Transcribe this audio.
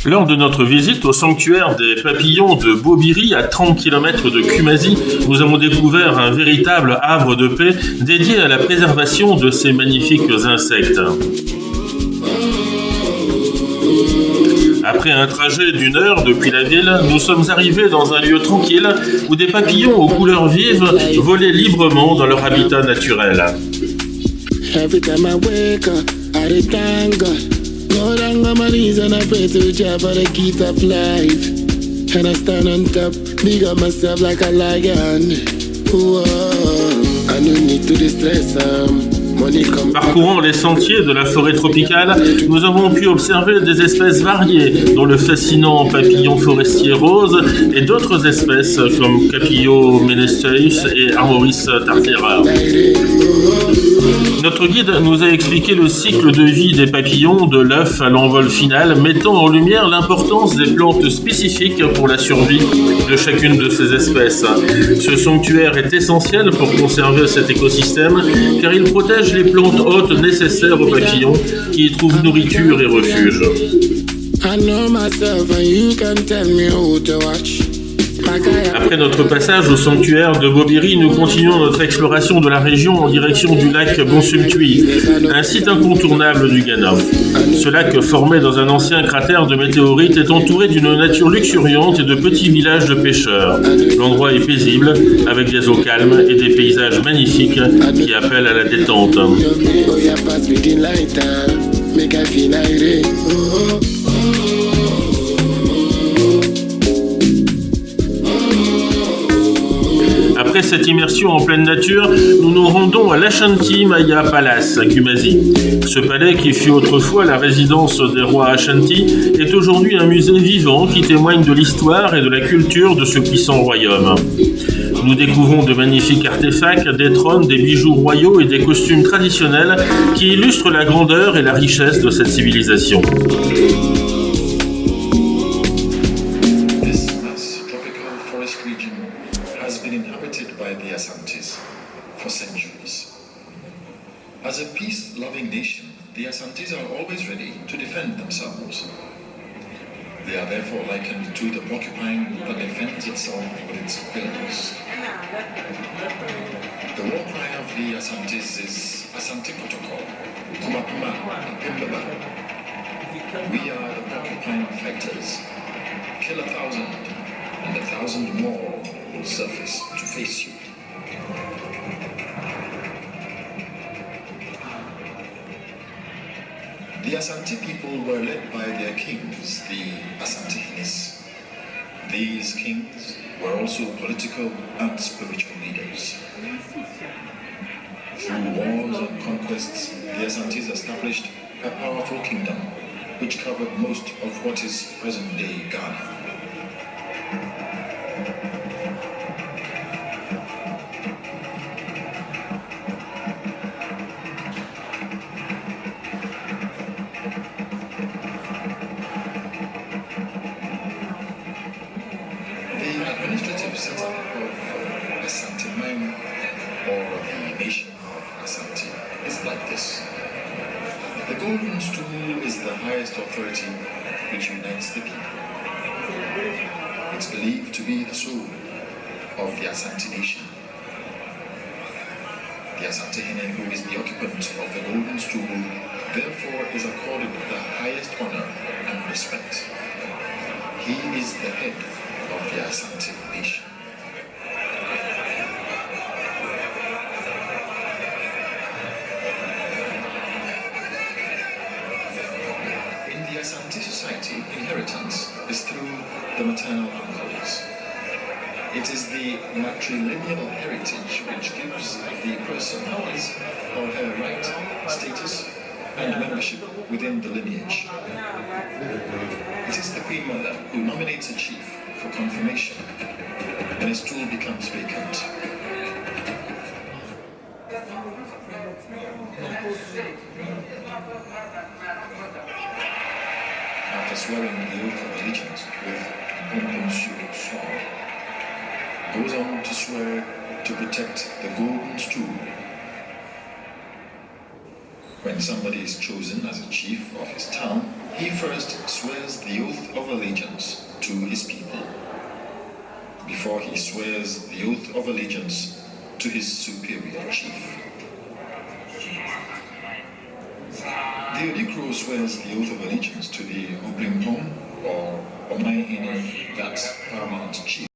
Lors de notre visite au sanctuaire des papillons de Bobiri, à 30 km de Kumasi, nous avons découvert un véritable havre de paix dédié à la préservation de ces magnifiques insectes. Après un trajet d'1 heure depuis la ville, nous sommes arrivés dans un lieu tranquille où des papillons aux couleurs vives volaient librement dans leur habitat naturel. Every time I wake up, I thank God. God, I'm on my knees and I pray to Jah for the gift of life. And I stand on top, big up myself like a lion. Whoa, I no need to distress Parcourant les sentiers de la forêt tropicale, nous avons pu observer des espèces variées, dont le fascinant papillon forestier rose et d'autres espèces comme Capilio meneseus et Armoris tartera. Notre guide nous a expliqué le cycle de vie des papillons de l'œuf à l'envol final, mettant en lumière l'importance des plantes spécifiques pour la survie de chacune de ces espèces. Ce sanctuaire est essentiel pour conserver cet écosystème, car il protège les plantes hôtes nécessaires aux papillons qui y trouvent nourriture et refuge. Après notre passage au sanctuaire de Bobiri, nous continuons notre exploration de la région en direction du lac Bonsumtwi, un site incontournable du Ghana. Ce lac, formé dans un ancien cratère de météorites, est entouré d'une nature luxuriante et de petits villages de pêcheurs. L'endroit est paisible, avec des eaux calmes et des paysages magnifiques qui appellent à la détente. Après cette immersion en pleine nature, nous nous rendons à l'Ashanti Maya Palace à Kumasi. Ce palais, qui fut autrefois la résidence des rois Ashanti, est aujourd'hui un musée vivant qui témoigne de l'histoire et de la culture de ce puissant royaume. Nous découvrons de magnifiques artefacts, des trônes, des bijoux royaux et des costumes traditionnels qui illustrent la grandeur et la richesse de cette civilisation. As a peace-loving nation, the Asantis are always ready to defend themselves. They are therefore likened to the porcupine that defends itself with its quills. The war cry of the Asantis is Asanti Protocol, Kumapuma, Pimbaba. We are the porcupine fighters. Kill 1,000, and 1,000 more will surface to face you. The Asante people were led by their kings, the Asantehines. These kings were also political and spiritual leaders. Through wars and conquests, the Asantes established a powerful kingdom which covered most of what is present-day Ghana. Authority which unites the people. It's believed to be the soul of the Asante nation. The Asantehene, who is the occupant of the golden stool, therefore is accorded the highest honor and respect. He is the head of the Asante nation. Asante society, inheritance is through the maternal uncles. It is the matrilineal heritage which gives the person his or her right, status, and membership within the lineage. It is the Queen Mother who nominates a chief for confirmation when a stool becomes vacant. After swearing the oath of allegiance with Pomponsu song, goes on to swear to protect the golden stool. When somebody is chosen as a chief of his town, he first swears the oath of allegiance to his people, before he swears the oath of allegiance to his superior chief. The Odikro swears the oath of allegiance to the Oblimpong or Omai Hine, that's paramount chief.